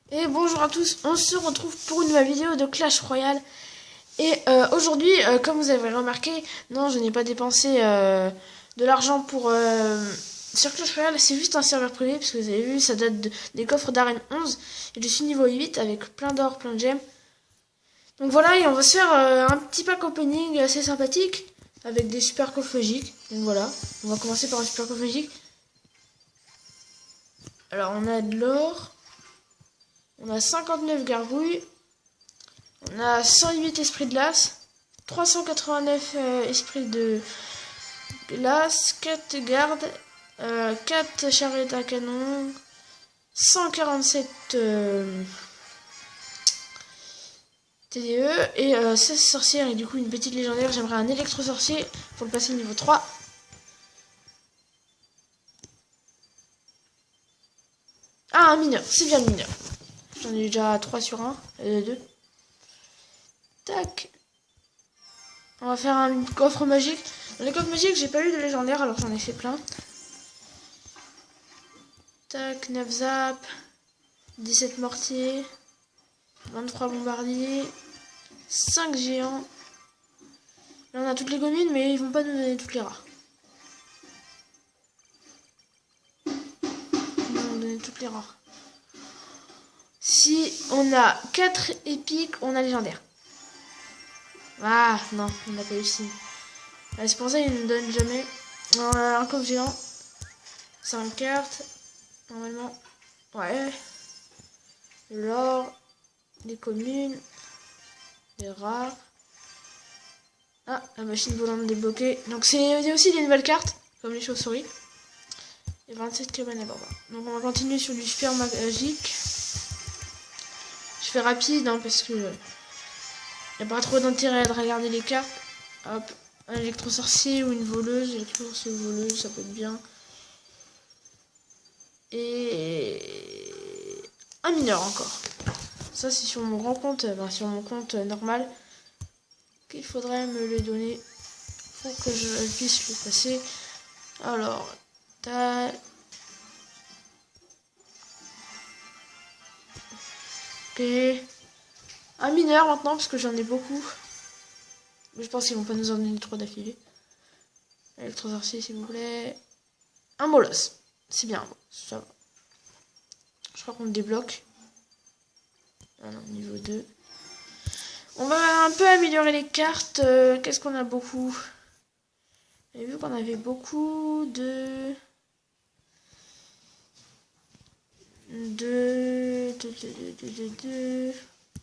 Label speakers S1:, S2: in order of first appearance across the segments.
S1: Et bonjour à tous, on se retrouve pour une nouvelle vidéo de Clash Royale. Et aujourd'hui, comme vous avez remarqué, non, je n'ai pas dépensé de l'argent pour sur Clash Royale, c'est juste un serveur privé, parce que vous avez vu, ça date des coffres d'arène 11. Et je suis niveau 8 avec plein d'or, plein de gemmes. Donc voilà, et on va se faire un petit pack opening assez sympathique, avec des super coffres magiques. Donc voilà, on va commencer par un super coffre magique. Alors on a de l'or, on a 59 gargouilles. On a 108 esprits de glace, 389 esprits de glace, 4 gardes, 4 charrettes à canon, 147 TDE et 16 sorcières et du coup une petite légendaire. J'aimerais un électro-sorcier pour le passer niveau 3. Ah, un mineur, c'est bien le mineur. J'en ai déjà 3 sur 1, 2. Tac. On va faire un coffre magique. Dans les coffres magiques, j'ai pas eu de légendaire, alors j'en ai fait plein. Tac, 9 zap, 17 mortiers, 23 bombardiers, 5 géants. Là, on a toutes les communes, mais ils vont pas nous donner toutes les rares. Ils vont nous donner toutes les rares. Si on a 4 épiques, on a légendaire. Ah, non, on n'a pas réussi. C'est pour ça qu'ils ne nous donnent jamais. On a un coffre géant. 5 cartes. Normalement. Ouais. L'or. Les communes. Les rares. Ah, la machine volante débloquée. Donc c'est aussi des nouvelles cartes, comme les chauves-souris. Et 27 km à bord. Donc on va continuer sur du super magique. Je fais rapide hein, parce que y a pas trop d'intérêt de regarder les cartes. Hop, un électro-sorcier ou une voleuse. Électro-sorcier ou voleuse, ça peut être bien. Et un mineur encore. Ça c'est sur mon grand compte, sur mon compte normal. Qu'il faudrait me le donner pour que je puisse le passer. Alors, tac. Ok. Un mineur maintenant parce que j'en ai beaucoup. Mais je pense qu'ils vont pas nous en donner 3 d'affilée. Électro-sorcier s'il vous plaît. Un bolos. C'est bien, ça va. Je crois qu'on le débloque. Ah non, niveau 2. On va un peu améliorer les cartes. Qu'est-ce qu'on a beaucoup? J'ai vu qu'on avait beaucoup de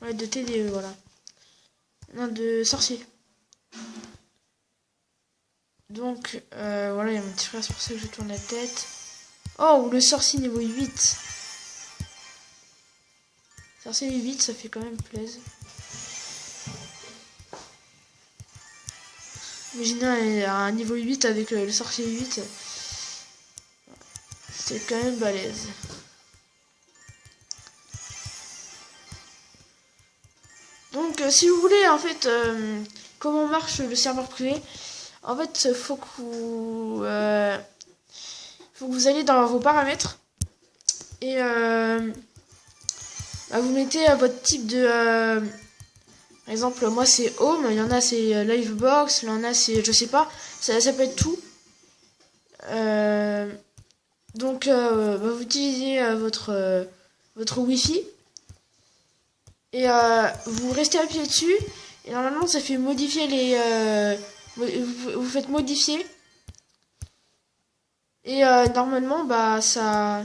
S1: ouais, de TDE, voilà. Non, de sorcier. Donc, voilà, il y a mon petit frère, c'est pour ça que je tourne la tête. Oh, le sorcier niveau 8. Sorcier niveau 8, ça fait quand même plaisir. Imaginez un niveau 8 avec le sorcier 8. C'est quand même balèze. Donc, si vous voulez, en fait, comment marche le serveur privé, en fait, faut que vous allez dans vos paramètres et vous mettez votre type de par exemple moi c'est home, il y en a c'est livebox, il y en a c'est je sais pas, ça peut être tout. Donc vous utilisez votre wifi et vous restez appuyé dessus et normalement ça fait modifier les vous faites modifier et normalement bah ça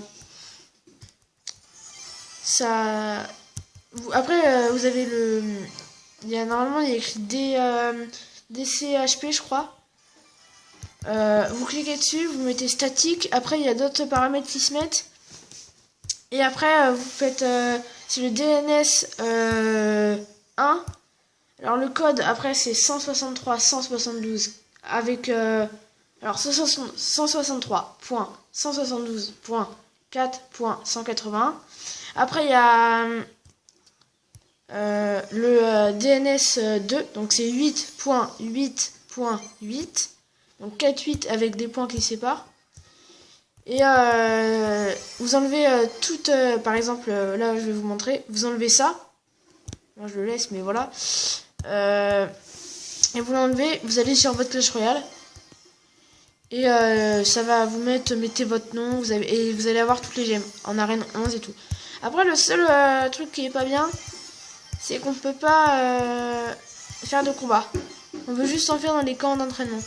S1: après vous avez le normalement il y a écrit DCHP je crois. Vous cliquez dessus, vous mettez statique, après il y a d'autres paramètres qui se mettent et après vous faites c'est le DNS 1. Alors le code après c'est 163.172 avec alors 163.172.4.181. Après il y a le DNS 2, donc c'est 8.8.8, donc 4.8 avec des points qui séparent. Et vous enlevez toutes, par exemple, là je vais vous montrer, vous enlevez ça. Moi je le laisse, mais voilà. Et vous l'enlevez, vous allez sur votre Clash Royale. Et ça va vous mettez votre nom, et vous allez avoir toutes les gemmes en arène 11 et tout. Après le seul truc qui est pas bien, c'est qu'on peut pas faire de combat. On veut juste s'en faire dans les camps d'entraînement.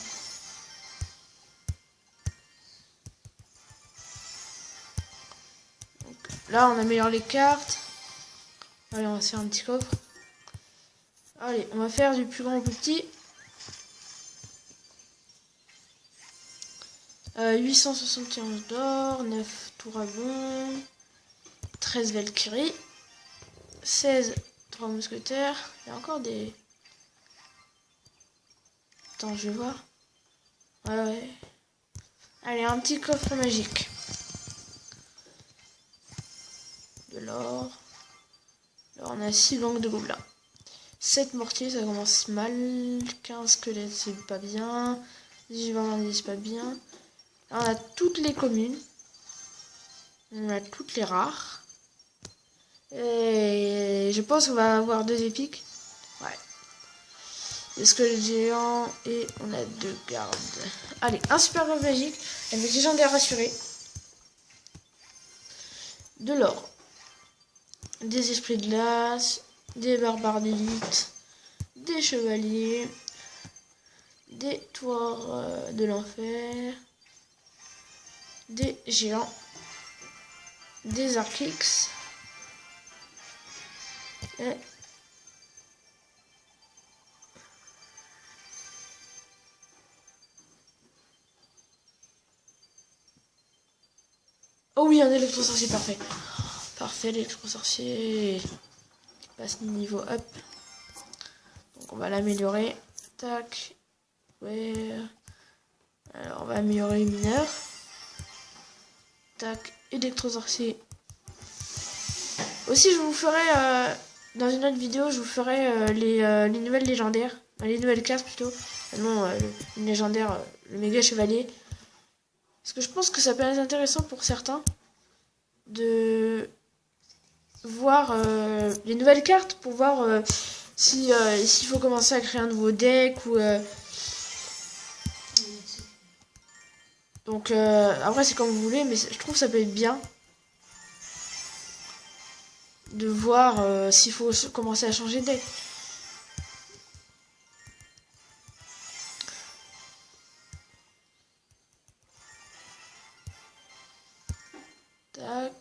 S1: Là, on améliore les cartes. Allez, on va se faire un petit coffre. Allez, on va faire du plus grand au plus petit. 871 d'or, 9 tours à bon, 13 Valkyrie, 16 3 mousquetaires. Il y a encore des... Attends, je vais voir. Ouais. Allez, un petit coffre magique. De l'or. Alors on a 6 gangs de gobelins. 7 mortiers, ça commence mal. 15 squelettes, c'est pas bien. 18 vendredis, c'est pas bien. Là, on a toutes les communes. On a toutes les rares. Et je pense qu'on va avoir 2 épiques. Ouais. Des squelettes géants et on a 2 gardes. Allez, un super grave magique avec légendaire assuré. De l'or. Des esprits de glace, des barbares d'élite, des chevaliers, des tours de l'enfer, des géants, des archix, et oh oui, un électro-sorcier, parfait. Parfait, l'électro-sorcier. Il passe niveau up. Donc on va l'améliorer. Tac. Ouais. Alors on va améliorer mineur. Tac. Électro-sorcier. Aussi je vous ferai dans une autre vidéo, je vous ferai les nouvelles légendaires. Les nouvelles cartes plutôt. Non, une légendaire, le méga chevalier. Parce que je pense que ça peut être intéressant pour certains de voir les nouvelles cartes pour voir si s'il faut commencer à créer un nouveau deck ou donc après c'est comme vous voulez, mais je trouve que ça peut être bien de voir s'il faut commencer à changer de deck. Tac.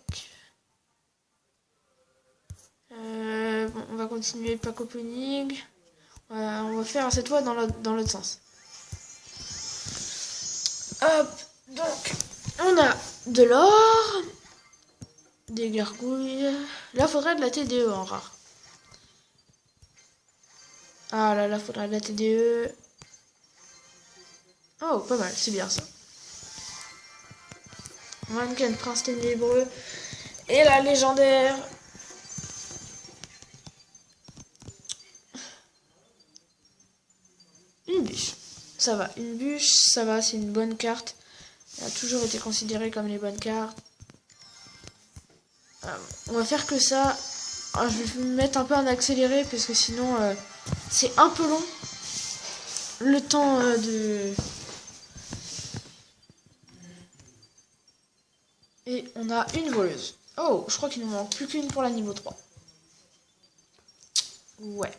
S1: Bon, on va continuer le pack opening. On va faire cette fois dans l'autre sens. Hop, donc on a de l'or, des gargouilles. Là, faudrait de la TDE en rare. Ah là, faudrait de la TDE. Oh, pas mal, c'est bien ça. Mannequin Prince Ténébreux. Et la légendaire. Une bûche. Ça va, une bûche, ça va, c'est une bonne carte. Elle a toujours été considérée comme les bonnes cartes. On va faire que ça. Alors, je vais me mettre un peu en accéléré parce que sinon c'est un peu long. Le temps de... Et on a une voleuse. Oh, je crois qu'il nous manque plus qu'une pour la niveau 3. Ouais.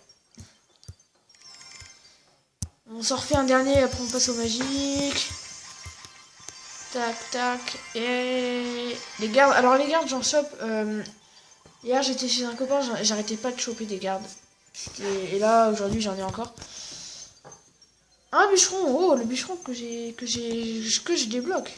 S1: On s'en refait un dernier, après on passe au magique. Tac, tac. Et les gardes. Alors les gardes, j'en chope. Hier j'étais chez un copain, j'arrêtais pas de choper des gardes. Et là, aujourd'hui, j'en ai encore. Un bûcheron. Oh, le bûcheron que je débloque.